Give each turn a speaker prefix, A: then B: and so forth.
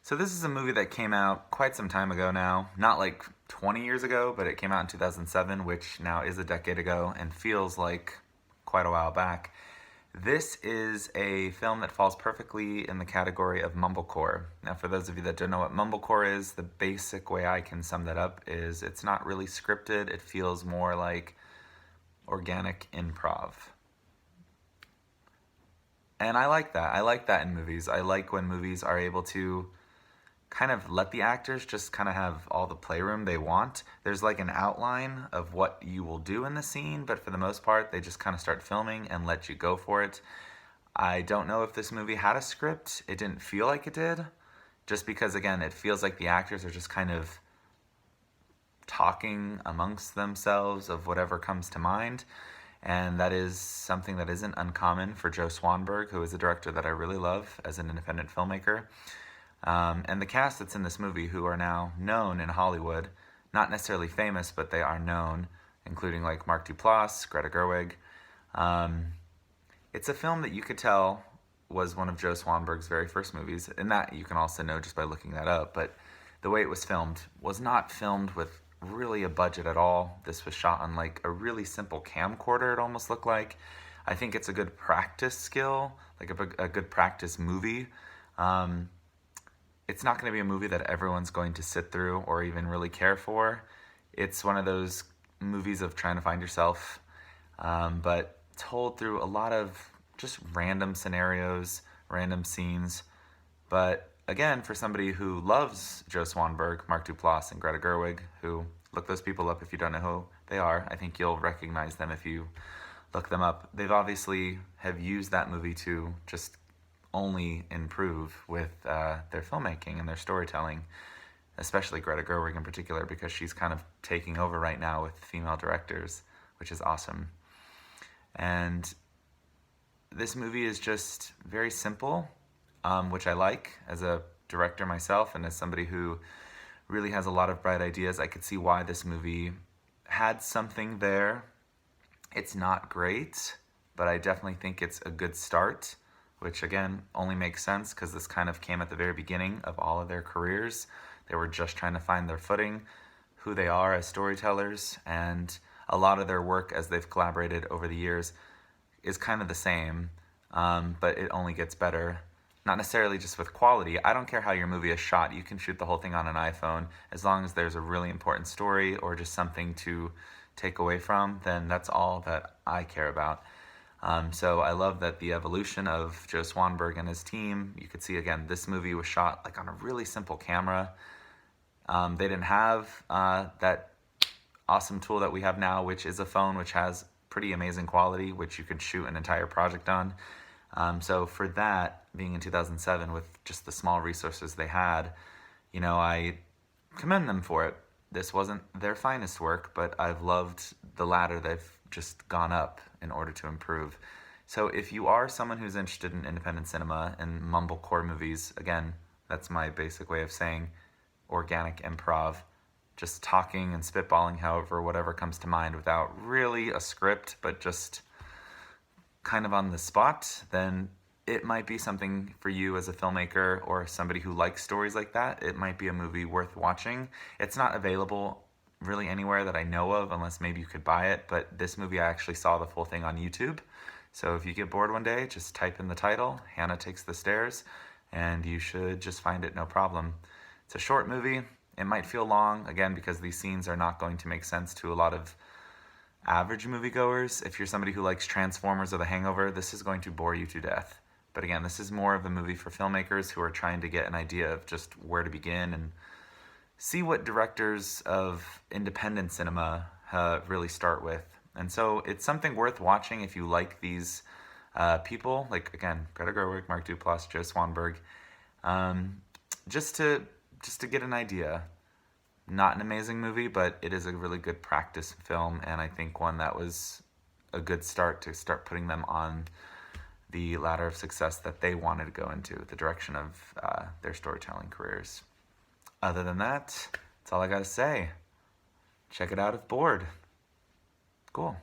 A: So this is a movie that came out quite some time ago now. Not like 20 years ago, but it came out in 2007, which now is a decade ago and feels like quite a while back. This is a film that falls perfectly in the category of mumblecore. Now, for those of you that don't know what mumblecore is, the basic way I can sum that up is it's not really scripted. It feels more like organic improv. And I like that. I like that in movies. I like when movies are able to kind of let the actors just kind of have all the playroom they want. There's like an outline of what you will do in the scene, but for the most part, they just kind of start filming and let you go for it. I don't know if this movie had a script. It didn't feel like it did, just because, again, it feels like the actors are just kind of talking amongst themselves of whatever comes to mind. And that is something that isn't uncommon for Joe Swanberg, who is a director that I really love as an independent filmmaker. And the cast that's in this movie, who are now known in Hollywood, not necessarily famous, but they are known, including like Mark Duplass, Greta Gerwig. It's a film that you could tell was one of Joe Swanberg's very first movies, and that you can also know just by looking that up. But the way it was filmed was not filmed with really a budget at all. This was shot on like a really simple camcorder, it almost looked like. I think it's a good practice skill, like a good practice movie. It's not going to be a movie that everyone's going to sit through or even really care for. It's one of those movies of trying to find yourself, but told through a lot of just random scenarios, random scenes. But again, for somebody who loves Joe Swanberg, Mark Duplass, and Greta Gerwig, who, look those people up if you don't know who they are. I think you'll recognize them if you look them up. They've obviously have used that movie to just only improve with their filmmaking and their storytelling, especially Greta Gerwig in particular, because she's kind of taking over right now with female directors, which is awesome. And this movie is just very simple, which I like as a director myself and as somebody who really has a lot of bright ideas. I could see why this movie had something there. It's not great, but I definitely think it's a good start, which again only makes sense because this kind of came at the very beginning of all of their careers. They were just trying to find their footing, who they are as storytellers, and a lot of their work as they've collaborated over the years is kind of the same, but it only gets better. Not necessarily just with quality. I don't care how your movie is shot. You can shoot the whole thing on an iPhone. As long as there's a really important story or just something to take away from, then that's all that I care about. So I love that the evolution of Joe Swanberg and his team, you could see again, this movie was shot like on a really simple camera. They didn't have that awesome tool that we have now, which is a phone, which has pretty amazing quality, which you could shoot an entire project on. So for that, being in 2007 with just the small resources they had, I commend them for it. This wasn't their finest work, but I've loved the ladder they've just gone up in order to improve. So if you are someone who's interested in independent cinema and mumblecore movies, again, that's my basic way of saying organic improv, just talking and spitballing however whatever comes to mind without really a script, but just kind of on the spot, then it might be something for you as a filmmaker or somebody who likes stories like that. It might be a movie worth watching. It's not available really anywhere that I know of, unless maybe you could buy it, but this movie I actually saw the full thing on YouTube. So if you get bored one day, just type in the title, Hannah Takes the Stairs, and you should just find it no problem. It's a short movie. It might feel long, again, because these scenes are not going to make sense to a lot of average moviegoers. If you're somebody who likes Transformers or The Hangover, this is going to bore you to death. But again, this is more of a movie for filmmakers who are trying to get an idea of just where to begin and see what directors of independent cinema really start with. And so it's something worth watching if you like these people, like, again, Greta Gerwig, Mark Duplass, Joe Swanberg, just to get an idea. Not an amazing movie, but it is a really good practice film, and I think one that was a good start to start putting them on the ladder of success that they wanted to go into, the direction of their storytelling careers. Other than that, that's all I got to say. Check it out if bored. Cool.